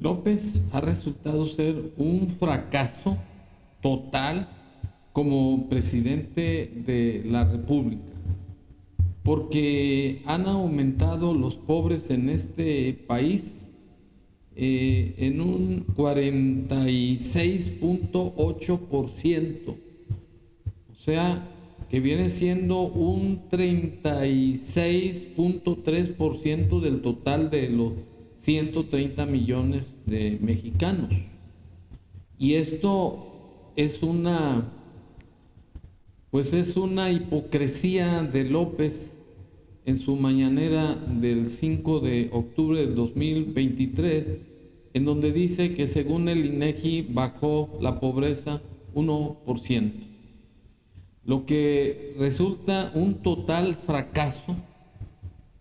López ha resultado ser un fracaso total como presidente de la República, porque han aumentado los pobres en este país en un 46.8%, o sea, que viene siendo un 36.3% del total de los 130 millones de mexicanos. Y esto es es una hipocresía de López en su mañanera del 5 de octubre del 2023, en donde dice que según el INEGI bajó la pobreza 1%, lo que resulta un total fracaso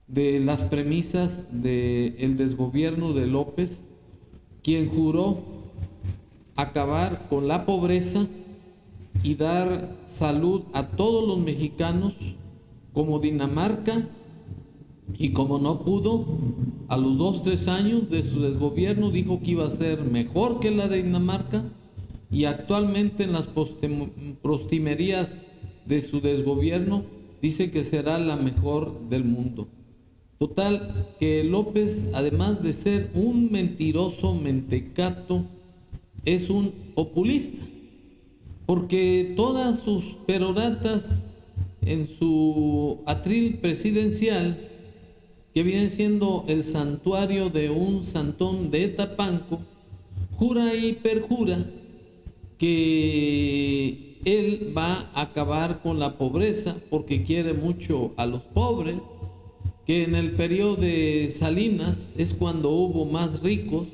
de las premisas del desgobierno de López, quien juró acabar con la pobreza y dar salud a todos los mexicanos, como Dinamarca, y como no pudo, a los 2-3 años de su desgobierno dijo que iba a ser mejor que la de Dinamarca, y actualmente en las postrimerías de su desgobierno dice que será la mejor del mundo. Total, que López, además de ser un mentiroso mentecato, es un populista, porque todas sus peroratas en su atril presidencial, que viene siendo el santuario de un santón de Tapanco, jura y perjura que él va a acabar con la pobreza porque quiere mucho a los pobres, que en el periodo de Salinas es cuando hubo más ricos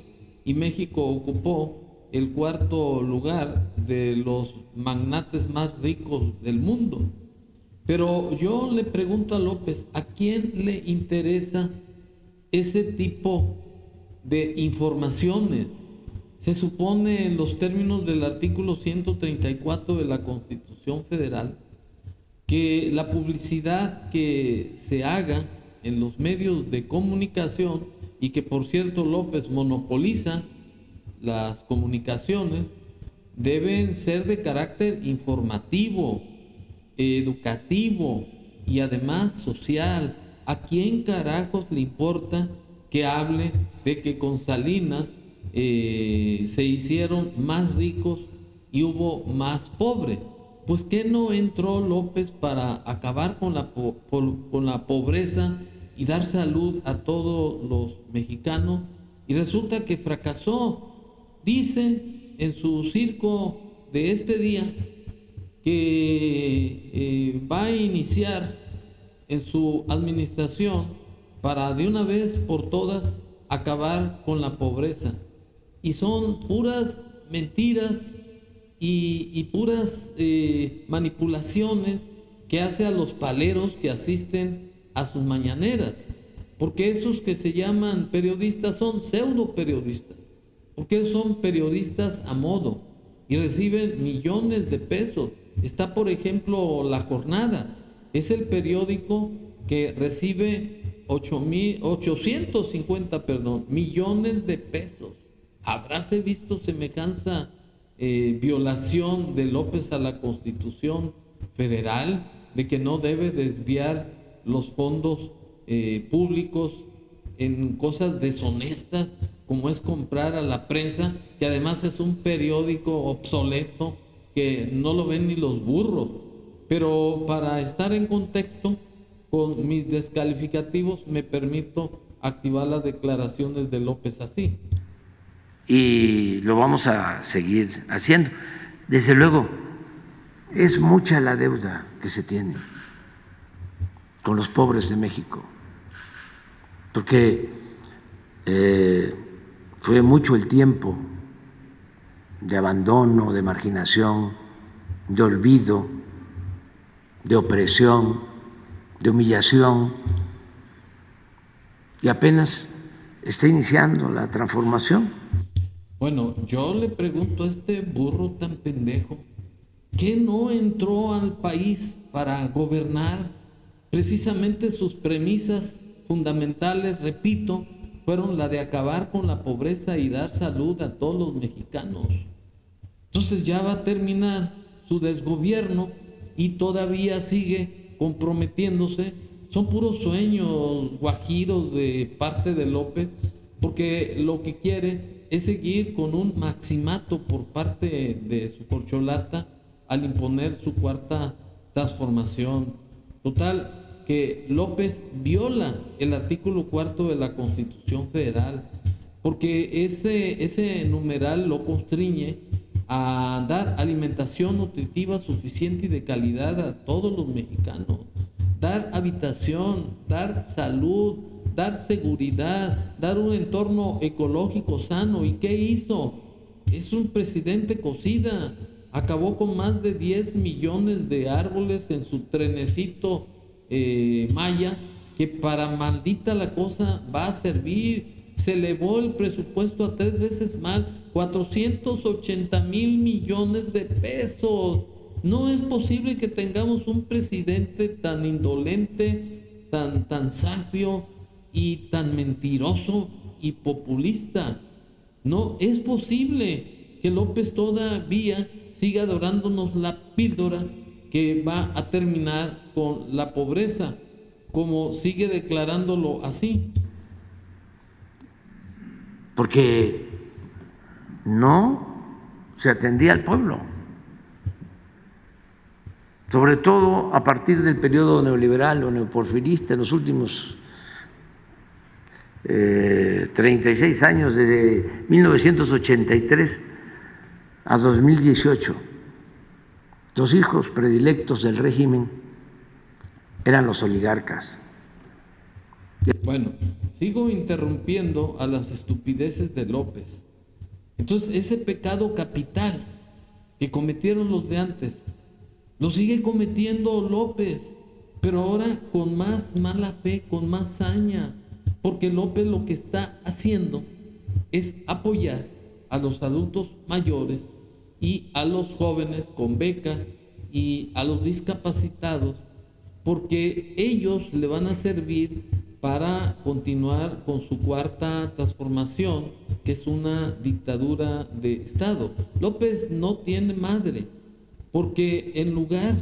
y México ocupó el cuarto lugar de los magnates más ricos del mundo. Pero yo le pregunto a López, ¿a quién le interesa ese tipo de informaciones? Se supone, en los términos del artículo 134 de la Constitución Federal, que la publicidad que se haga en los medios de comunicación, y que por cierto López monopoliza las comunicaciones, deben ser de carácter informativo, educativo y además social. ¿A quién carajos le importa que hable de que con Salinas se hicieron más ricos y hubo más pobres? Pues que no entró López para acabar con la pobreza y dar salud a todos los mexicanos, y resulta que fracasó. Dice en su circo de este día que va a iniciar en su administración para de una vez por todas acabar con la pobreza. Y son puras mentiras y puras manipulaciones que hace a los paleros que asisten a sus mañaneras, porque esos que se llaman periodistas son pseudo periodistas, porque son periodistas a modo y reciben millones de pesos. Está, por ejemplo, La Jornada, es el periódico que recibe 850 millones de pesos. ¿Habráse visto semejanza violación de López a la Constitución Federal, de que no debe desviar los fondos públicos en cosas deshonestas, como es comprar a la prensa, que además es un periódico obsoleto que no lo ven ni los burros? Pero para estar en contexto con mis descalificativos, me permito activar las declaraciones de López así. Y lo vamos a seguir haciendo. Desde luego, es mucha la deuda que se tiene con los pobres de México, porque fue mucho el tiempo de abandono, de marginación, de olvido, de opresión, de humillación, y apenas está iniciando la transformación. Bueno, yo le pregunto a este burro tan pendejo, ¿qué no entró al país para gobernar? Precisamente sus premisas fundamentales, repito, fueron la de acabar con la pobreza y dar salud a todos los mexicanos. Entonces ya va a terminar su desgobierno y todavía sigue comprometiéndose. Son puros sueños guajiros de parte de López, porque lo que quiere es seguir con un maximato por parte de su corcholata al imponer su cuarta transformación. Total, que López viola el artículo 4 de la Constitución Federal, porque ese numeral lo constriñe a dar alimentación nutritiva suficiente y de calidad a todos los mexicanos, dar habitación, dar salud, dar seguridad, dar un entorno ecológico sano. ¿Y qué hizo? Es un presidente cocida. Acabó con más de 10 millones de árboles en su trenecito Maya, que para maldita la cosa va a servir. Se elevó el presupuesto a 3 veces más, 480,000 millones de pesos. No es posible que tengamos un presidente tan indolente, tan sabio y tan mentiroso y populista. No es posible que López todavía siga dorándonos la píldora que va a terminar con la pobreza, como sigue declarándolo así. Porque no se atendía al pueblo, sobre todo a partir del periodo neoliberal o neoporfirista en los últimos 36 años, desde 1983 a 2018. Los hijos predilectos del régimen eran los oligarcas. Bueno, sigo interrumpiendo a las estupideces de López. Entonces, ese pecado capital que cometieron los de antes, lo sigue cometiendo López, pero ahora con más mala fe, con más saña, porque López lo que está haciendo es apoyar a los adultos mayores y a los jóvenes con becas y a los discapacitados, porque ellos le van a servir para continuar con su cuarta transformación, que es una dictadura de Estado. López no tiene madre, porque en lugar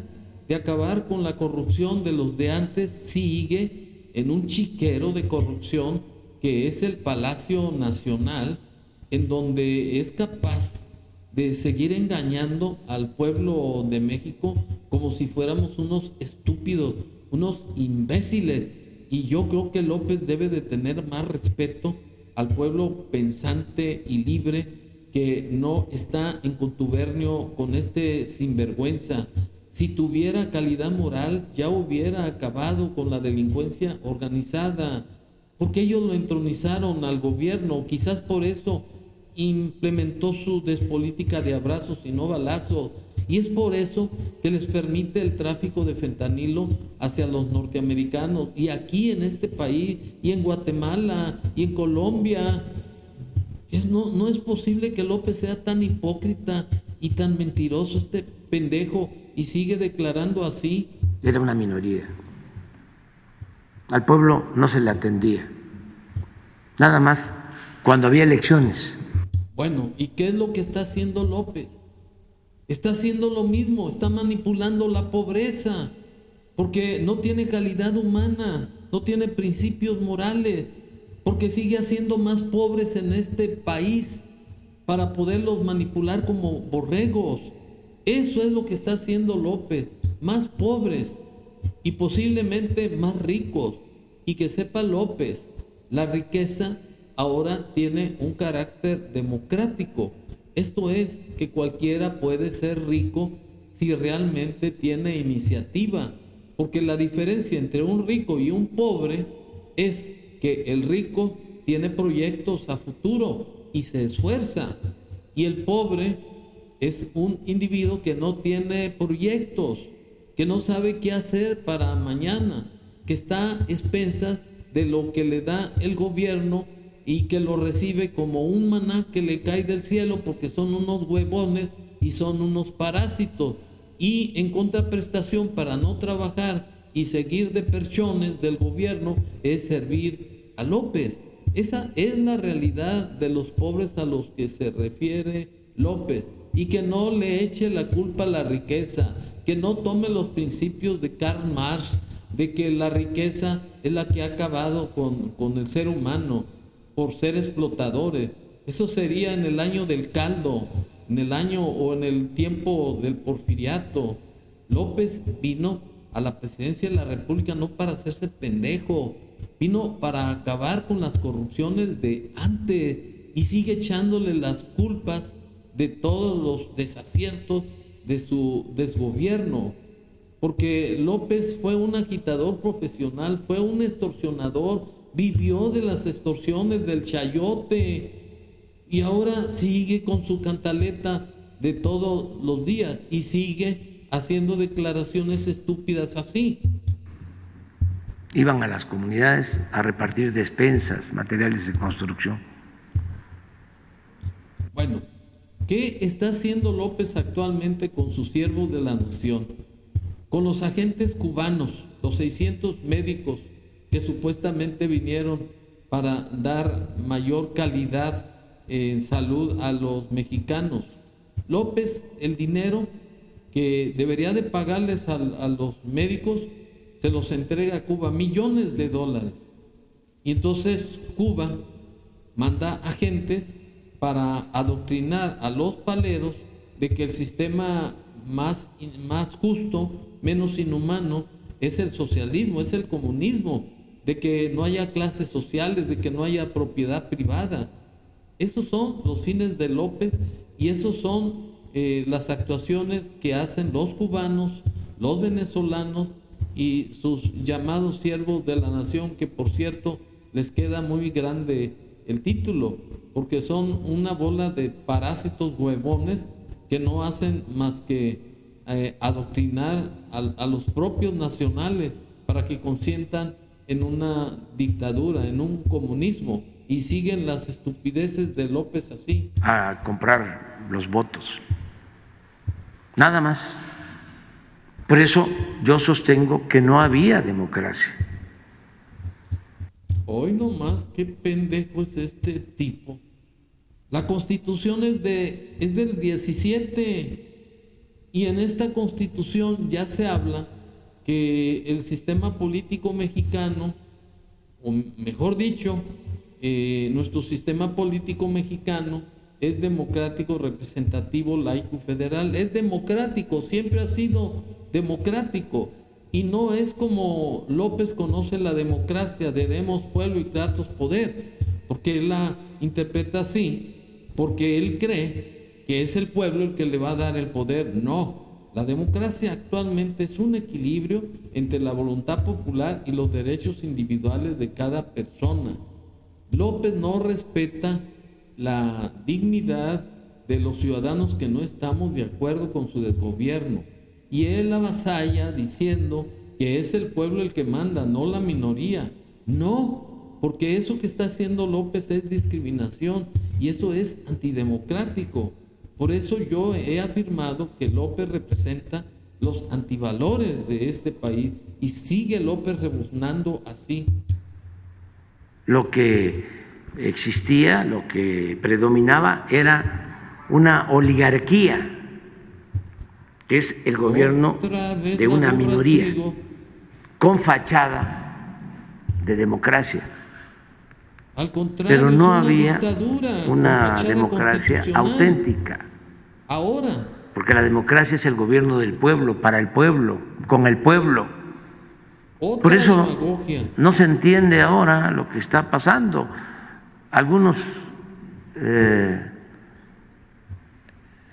de acabar con la corrupción de los de antes, sigue en un chiquero de corrupción que es el Palacio Nacional, en donde es capaz de seguir engañando al pueblo de México como si fuéramos unos estúpidos, unos imbéciles. Y yo creo que López debe de tener más respeto al pueblo pensante y libre, que no está en contubernio con este sinvergüenza. Si tuviera calidad moral, ya hubiera acabado con la delincuencia organizada, porque ellos lo entronizaron al gobierno. Quizás por eso implementó su despolítica de abrazos y no balazos, y es por eso que les permite el tráfico de fentanilo hacia los norteamericanos, y aquí en este país, y en Guatemala, y en Colombia. No es posible que López sea tan hipócrita y tan mentiroso, este pendejo, y sigue declarando así. Era una minoría. Al pueblo no se le atendía. Nada más cuando había elecciones. Bueno, ¿y qué es lo que está haciendo López? Está haciendo lo mismo, está manipulando la pobreza, porque no tiene calidad humana, no tiene principios morales, porque sigue haciendo más pobres en este país para poderlos manipular como borregos. Eso es lo que está haciendo López, más pobres y posiblemente más ricos. Y que sepa López, la riqueza ahora tiene un carácter democrático. Esto es, que cualquiera puede ser rico si realmente tiene iniciativa, porque la diferencia entre un rico y un pobre es que el rico tiene proyectos a futuro y se esfuerza, y el pobre es un individuo que no tiene proyectos, que no sabe qué hacer para mañana, que está a expensas de lo que le da el gobierno y que lo recibe como un maná que le cae del cielo, porque son unos huevones y son unos parásitos. Y en contraprestación, para no trabajar y seguir de perchones del gobierno, es servir a López. Esa es la realidad de los pobres a los que se refiere López. Y que no le eche la culpa a la riqueza, que no tome los principios de Karl Marx, de que la riqueza es la que ha acabado con el ser humano por ser explotadores. Eso sería en el año del caldo, en el año o en el tiempo del porfiriato. López vino a la presidencia de la República no para hacerse pendejo, vino para acabar con las corrupciones de antes y sigue echándole las culpas de todos los desaciertos de su desgobierno, porque López fue un agitador profesional, fue un extorsionador, vivió de las extorsiones del chayote y ahora sigue con su cantaleta de todos los días y sigue haciendo declaraciones estúpidas así. Iban a las comunidades a repartir despensas, materiales de construcción. Bueno, ¿qué está haciendo López actualmente con sus siervos de la nación? Con los agentes cubanos, los 600 médicos que supuestamente vinieron para dar mayor calidad en salud a los mexicanos. López, el dinero que debería de pagarles a los médicos, se los entrega a Cuba, millones de dólares. Y entonces Cuba manda agentes para adoctrinar a los paleros de que el sistema más justo, menos inhumano, es el socialismo, es el comunismo, de que no haya clases sociales, de que no haya propiedad privada. Esos son los fines de López y esos son las actuaciones que hacen los cubanos, los venezolanos y sus llamados siervos de la nación, que por cierto les queda muy grande el título, porque son una bola de parásitos huevones que no hacen más que adoctrinar a los propios nacionales para que consientan en una dictadura, en un comunismo, y siguen las estupideces de López así. A comprar los votos, nada más. Por eso yo sostengo que no había democracia. Hoy nomás, qué pendejo es este tipo. La Constitución es del 17 y en esta Constitución ya se habla que el sistema político mexicano, o mejor dicho, nuestro sistema político mexicano es democrático, representativo, laico, federal. Es democrático, siempre ha sido democrático. Y no es como López conoce la democracia de demos pueblo y tratos poder, porque él la interpreta así, porque él cree que es el pueblo el que le va a dar el poder. No, la democracia actualmente es un equilibrio entre la voluntad popular y los derechos individuales de cada persona. López no respeta la dignidad de los ciudadanos que no estamos de acuerdo con su desgobierno. Y él avasalla diciendo que es el pueblo el que manda, no la minoría. No, porque eso que está haciendo López es discriminación y eso es antidemocrático. Por eso yo he afirmado que López representa los antivalores de este país y sigue López rebuznando así. Lo que existía, lo que predominaba era una oligarquía, que es el gobierno de una minoría con fachada de democracia. Al contrario, pero no es había dictadura, una democracia auténtica. Ahora. Porque la democracia es el gobierno del pueblo, para el pueblo, con el pueblo. Por eso demagogia. No se entiende ahora lo que está pasando. Algunos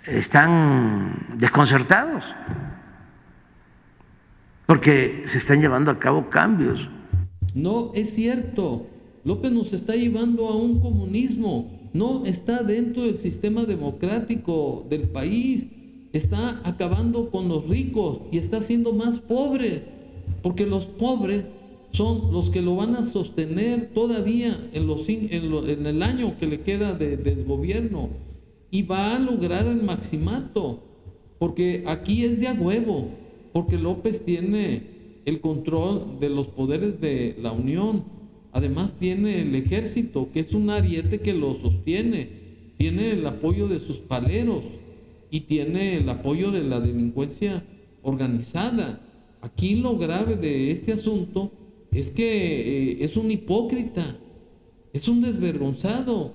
están desconcertados porque se están llevando a cabo cambios. No es cierto. López nos está llevando a un comunismo. No está dentro del sistema democrático del país. Está acabando con los ricos y está haciendo más pobres, porque los pobres son los que lo van a sostener todavía en el año que le queda de desgobierno, y va a lograr el maximato, porque aquí es de a huevo, porque López tiene el control de los poderes de la Unión. Además tiene el ejército, que es un ariete que lo sostiene, tiene el apoyo de sus paleros y tiene el apoyo de la delincuencia organizada. Aquí lo grave de este asunto es que es un hipócrita, es un desvergonzado,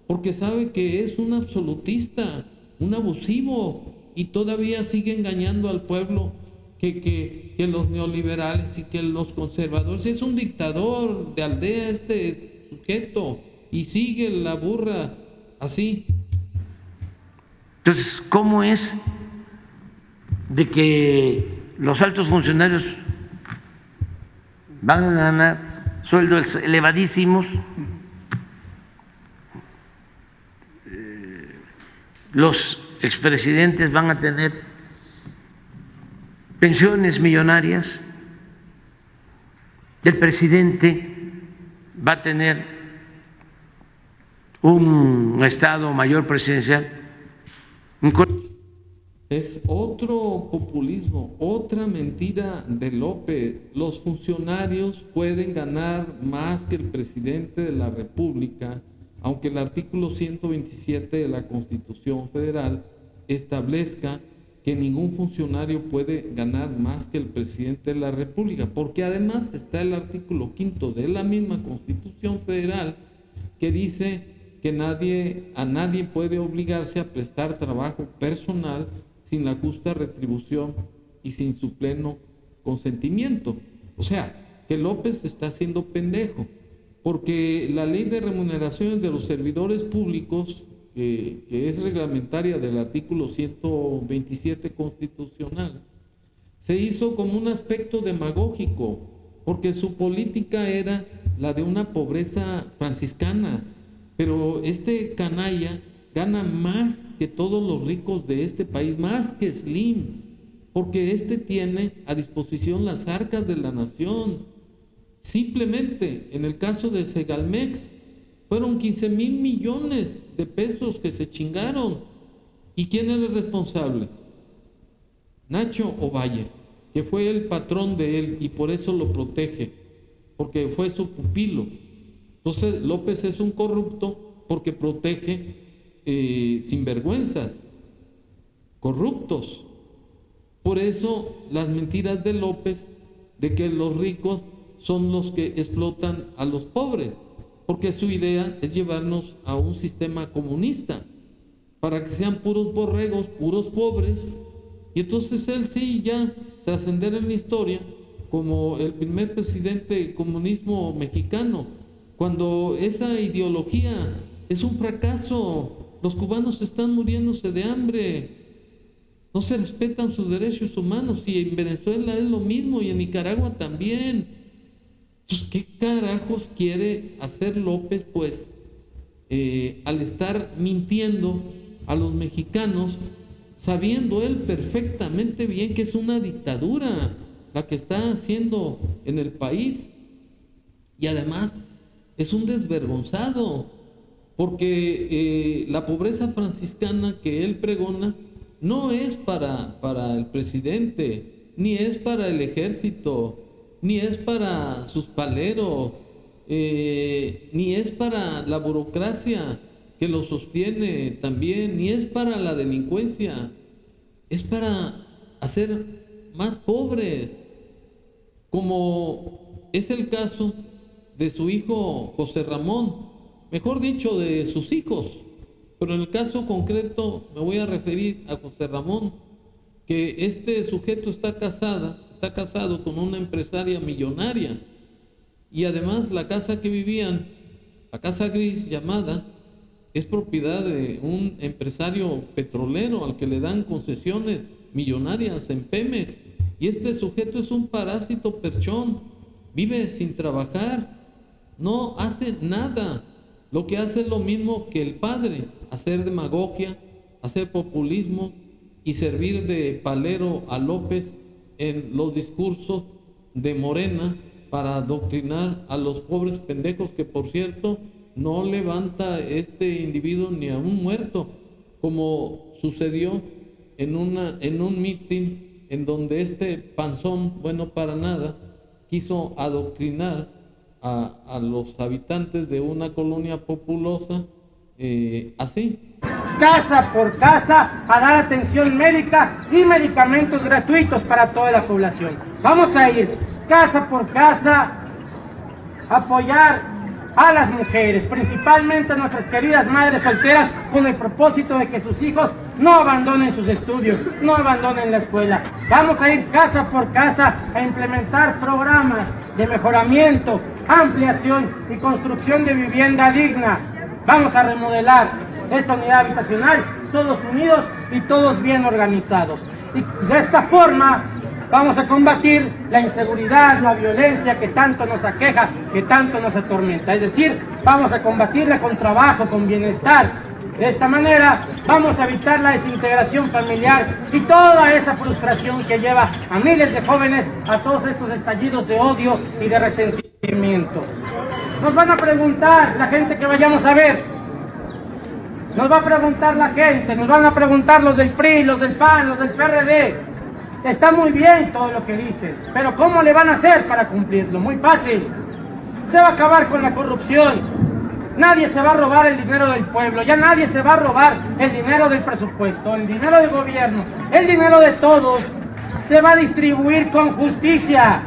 porque sabe que es un absolutista, un abusivo, y todavía sigue engañando al pueblo que los neoliberales y que los conservadores. Es un dictador de aldea este sujeto, y sigue la burra así. Entonces, ¿cómo es de que los altos funcionarios van a ganar sueldos elevadísimos, los expresidentes van a tener pensiones millonarias, el presidente va a tener un Estado Mayor presidencial? Es otro populismo, otra mentira de López. Los funcionarios pueden ganar más que el presidente de la República, aunque el artículo 127 de la Constitución Federal establezca que ningún funcionario puede ganar más que el presidente de la República, porque además está el artículo 5 de la misma Constitución Federal que dice que a nadie puede obligarse a prestar trabajo personal sin la justa retribución y sin su pleno consentimiento. O sea, que López está haciendo pendejo, porque la ley de remuneraciones de los servidores públicos, que es reglamentaria del artículo 127 constitucional, se hizo como un aspecto demagógico, porque su política era la de una pobreza franciscana, pero este canalla gana más que todos los ricos de este país, más que Slim, porque este tiene a disposición las arcas de la nación. Simplemente, en el caso de Segalmex, fueron 15,000 millones de pesos que se chingaron. ¿Y quién era el responsable? Nacho Ovalle, que fue el patrón de él y por eso lo protege, porque fue su pupilo. Entonces López es un corrupto porque protege sinvergüenzas, corruptos. Por eso las mentiras de López de que los ricos son los que explotan a los pobres, porque su idea es llevarnos a un sistema comunista para que sean puros borregos, puros pobres, y entonces él sí ya trascender en la historia como el primer presidente del comunismo mexicano, cuando esa ideología es un fracaso. Los cubanos están muriéndose de hambre, no se respetan sus derechos humanos, y en Venezuela es lo mismo y en Nicaragua también. Entonces, ¿qué carajos quiere hacer López? Pues al estar mintiendo a los mexicanos, sabiendo él perfectamente bien que es una dictadura la que está haciendo en el país, y además es un desvergonzado, porque la pobreza franciscana que él pregona no es para el presidente, ni es para el ejército, ni es para sus paleros, ni es para la burocracia que lo sostiene también, ni es para la delincuencia, es para hacer más pobres, como es el caso de su hijo José Ramón, mejor dicho, de sus hijos, pero en el caso concreto me voy a referir a José Ramón, que este sujeto está casado con una empresaria millonaria, y además la casa que vivían, la casa gris llamada, es propiedad de un empresario petrolero al que le dan concesiones millonarias en Pemex, y este sujeto es un parásito perchón, vive sin trabajar, no hace nada. Lo que hace es lo mismo que el padre, hacer demagogia, hacer populismo y servir de palero a López en los discursos de Morena para adoctrinar a los pobres pendejos, que por cierto no levanta este individuo ni a un muerto, como sucedió en un mitin en donde este panzón bueno para nada quiso adoctrinar a los habitantes de una colonia populosa así. Casa por casa, a dar atención médica y medicamentos gratuitos para toda la población. Vamos a ir casa por casa, a apoyar a las mujeres, principalmente a nuestras queridas madres solteras, con el propósito de que sus hijos no abandonen sus estudios, no abandonen la escuela. Vamos a ir casa por casa a implementar programas de mejoramiento, ampliación y construcción de vivienda digna. Vamos a remodelar esta unidad habitacional, todos unidos y todos bien organizados. Y de esta forma vamos a combatir la inseguridad, la violencia que tanto nos aqueja, que tanto nos atormenta. Es decir, vamos a combatirla con trabajo, con bienestar. De esta manera vamos a evitar la desintegración familiar y toda esa frustración que lleva a miles de jóvenes a todos estos estallidos de odio y de resentimiento. Nos van a preguntar la gente que vayamos a ver. Nos va a preguntar la gente, nos van a preguntar los del PRI, los del PAN, los del PRD. Está muy bien todo lo que dicen, pero ¿cómo le van a hacer para cumplirlo? Muy fácil. Se va a acabar con la corrupción. Nadie se va a robar el dinero del pueblo, ya nadie se va a robar el dinero del presupuesto, el dinero del gobierno, el dinero de todos. Se va a distribuir con justicia.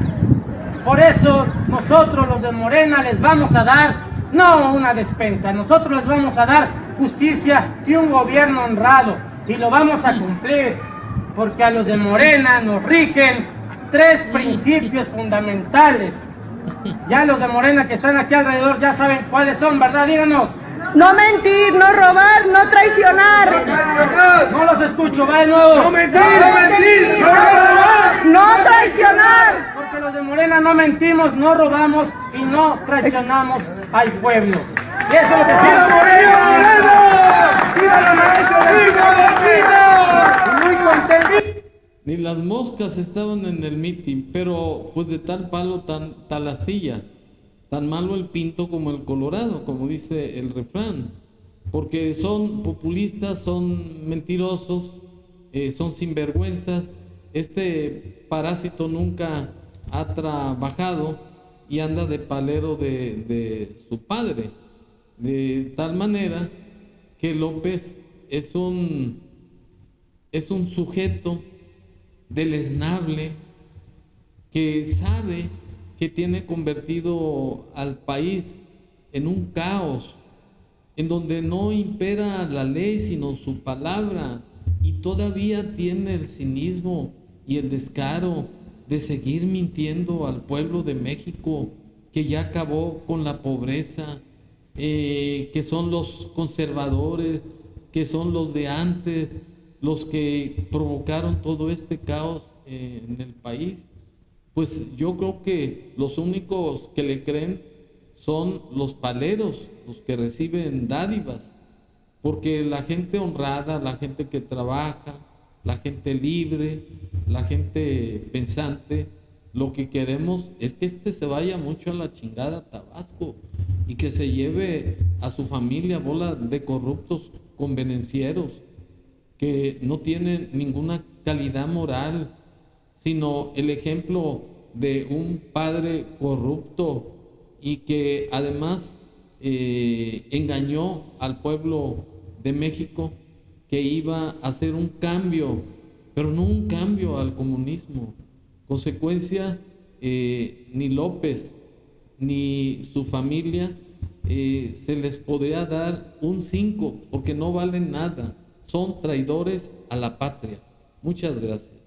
Por eso nosotros los de Morena les vamos a dar no una despensa, nosotros les vamos a dar justicia y un gobierno honrado, y lo vamos a cumplir, porque a los de Morena nos rigen 3 principios fundamentales. Ya los de Morena que están aquí alrededor ya saben cuáles son, ¿verdad? Díganos. No mentir, no robar, no traicionar. No los escucho, va de nuevo. No mentir, no robar, no traicionar. Porque los de Morena no mentimos, no robamos y no traicionamos al pueblo. Y eso es lo que sí. Muy contento. Ni las moscas estaban en el mitin, pero pues de tal palo, tal astilla, tan malo el pinto como el colorado, como dice el refrán, porque son populistas, son mentirosos, son sinvergüenzas. Este parásito nunca ha trabajado y anda de palero de su padre, de tal manera que López es un sujeto deleznable que sabe que tiene convertido al país en un caos, en donde no impera la ley sino su palabra, y todavía tiene el cinismo y el descaro de seguir mintiendo al pueblo de México, que ya acabó con la pobreza, que son los conservadores, que son los de antes, los que provocaron todo este caos en el país. Pues yo creo que los únicos que le creen son los paleros, los que reciben dádivas, porque la gente honrada, la gente que trabaja, la gente libre, la gente pensante, lo que queremos es que se vaya mucho a la chingada a Tabasco y que se lleve a su familia bola de corruptos convenencieros que no tienen ninguna calidad moral, sino el ejemplo de un padre corrupto y que además engañó al pueblo de México que iba a hacer un cambio, pero no un cambio al comunismo. Consecuencia, ni López ni su familia se les podría dar un 5 porque no valen nada. Son traidores a la patria. Muchas gracias.